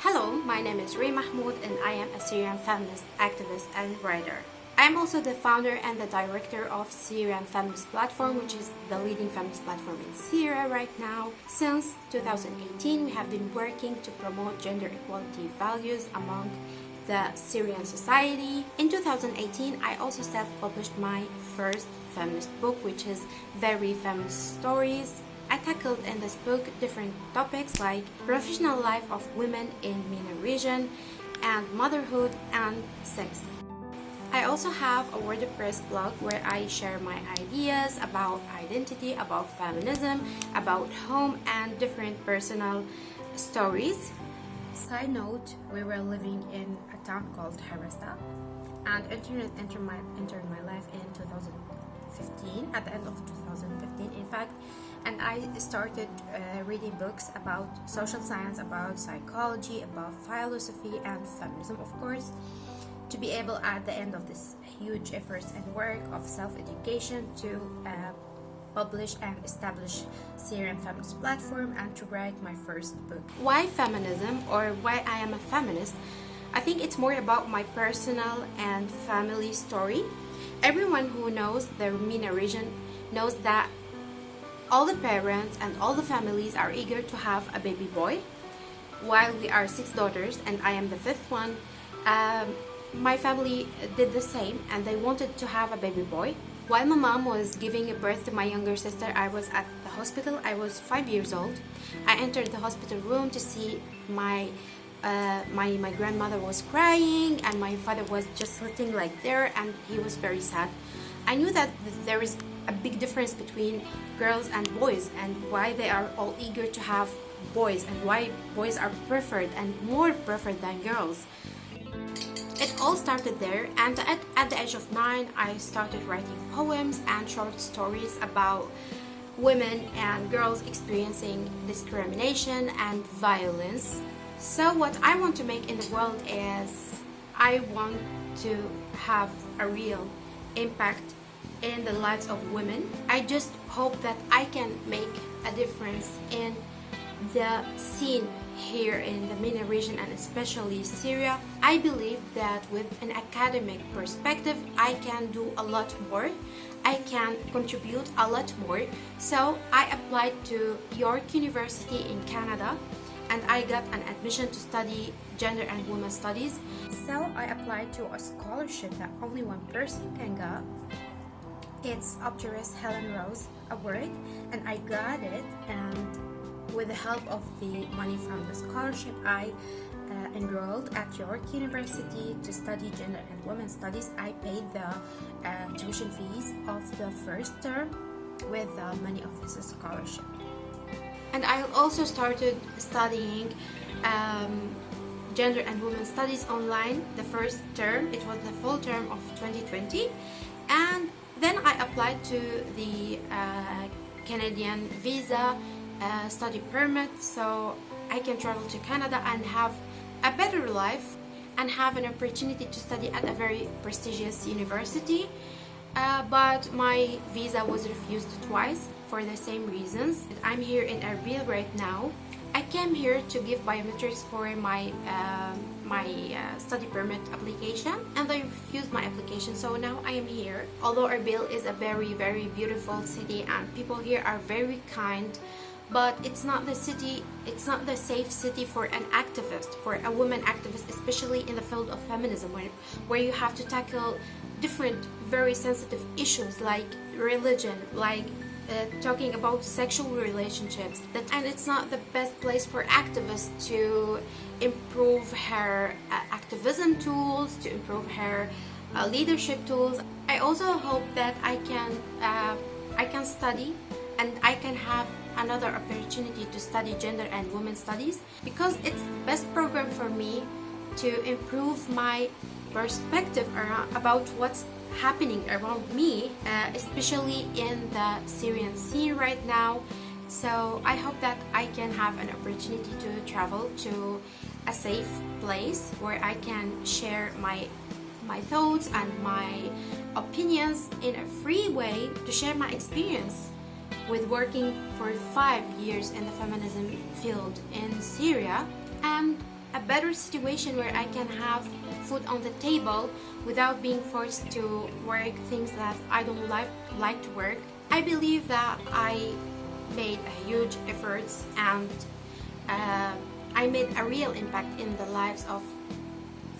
Hello, my name is Reem Mahmood and I am a Syrian feminist activist and writer. I am also the founder and the director of Syrian Feminist Platform, which is the leading feminist platform in Syria right now. Since 2018, we have been working to promote gender equality values among the Syrian society. In 2018, I also self-published my first feminist book, which is Very Feminist Stories. I tackled in this book different topics like professional life of women in MENA region and motherhood and sex. I also have a WordPress blog where I share my ideas about identity, about feminism, about home and different personal stories. Side note, we were living in a town called Harasta and internet entered my life in 2015, at the end of 2015 in fact, and I started reading books about social science, about psychology, about philosophy and feminism, of course, to be able at the end of this huge efforts and work of self-education to publish and establish Syrian Feminist Platform and to write my first book. Why feminism, or why I am a feminist? I think it's more about my personal and family story. Everyone who knows the MENA region knows that all the parents and all the families are eager to have a baby boy. While we are 6 daughters and I am the 5th one, my family did the same and they wanted to have a baby boy. While my mom was giving birth to my younger sister, I was at the hospital. I was 5 years old. I entered the hospital room to see my grandmother was crying and my father was just sitting like there and he was very sad. I knew that there is a big difference between girls and boys and why they are all eager to have boys and why boys are preferred and more preferred than girls. It all started there, and at the age of 9 I started writing poems and short stories about women and girls experiencing discrimination and violence. So what I want to make in the world is I want to have a real impact in the lives of women. I just hope that I can make a difference in the scene here in the MENA region and especially Syria. I believe that with an academic perspective I can do a lot more. I can contribute a lot more. So I applied to York University in Canada and I got an admission to study gender and women studies. So I applied to a scholarship that only one person can get. It's Optimus Helen Rose Award, and I got it, and with the help of the money from the scholarship I enrolled at York University to study gender and women studies. I paid the tuition fees of the first term with the money of this scholarship. And I also started studying gender and women studies online the first term. It was the full term of 2020, and then I applied to the Canadian visa study permit so I can travel to Canada and have a better life and have an opportunity to study at a very prestigious university. But my visa was refused twice for the same reasons. I'm here in Erbil right now. I came here to give biometrics for my study permit application and they refused my application, so now I am here. Although Erbil is a very, very beautiful city and people here are very kind, but it's not the safe city for an activist, for a woman activist, especially in the field of feminism, where you have to tackle different very sensitive issues like religion, like talking about sexual relationships, and it's not the best place for activists to improve her activism tools, to improve her leadership tools. I also hope that I can study and I can have another opportunity to study gender and women studies because it's the best program for me to improve my perspective about what's happening around me, especially in the Syrian scene right now. So I hope that I can have an opportunity to travel to a safe place where I can share my thoughts and my opinions in a free way, to share my experience with working for 5 years in the feminism field in Syria, and a better situation where I can have food on the table without being forced to work things that I don't like to work. I believe that I made a huge efforts, and I made a real impact in the lives of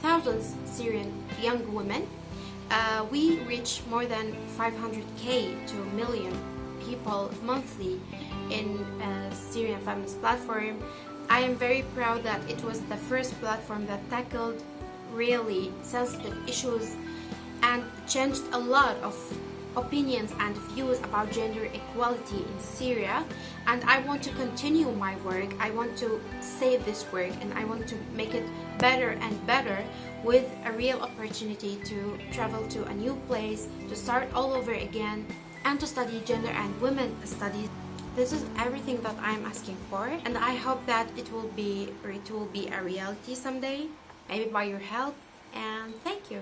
thousands Syrian young women. We reach more than 500k to a million people monthly in Syrian feminist platform. I am very proud that it was the first platform that tackled really sensitive issues and changed a lot of opinions and views about gender equality in Syria. And I want to continue my work. I want to save this work, and I want to make it better and better, with a real opportunity to travel to a new place, to start all over again, and to study gender and women studies. This is everything that I'm asking for, and I hope that it will be a reality someday, maybe by your help, and thank you.